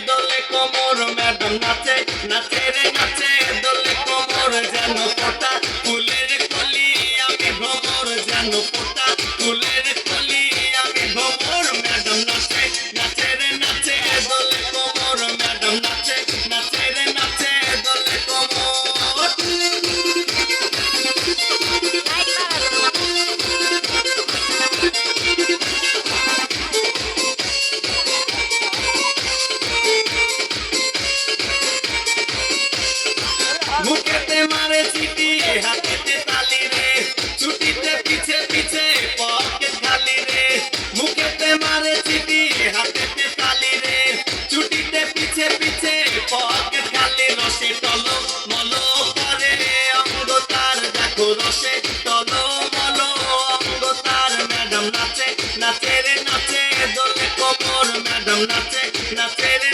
দোলে কোমর ম্যাডাম নাচে নাচে রে নাচে দোলে কোমর যেন ফোটা ফুলের কলি আমি ভ্রমর যেন ফোটা ফুলের কলি আমি ভ্রমর ম্যাডাম নাচে নাচে রে নাচে দোলে কোমর ম্যাডাম নাচে নাচে রে নাচে দোলে কোমর মুখেতে মারে চিঠি হাতেতে তালি রে ছুটিতে পিছে পিছে পকেট খালি রে মুখেতে মারে চিঠি হাতেতে তালি রে ছুটিতে পিছে পিছে পকেট খালি রসে টলো মলো করে অঙ্গ তার দেখো রসে টলো মলো অঙ্গ তার ম্যাডাম নাচে নাচে রে নাচে দোলে কোমর ম্যাডাম নাচে নাচে রে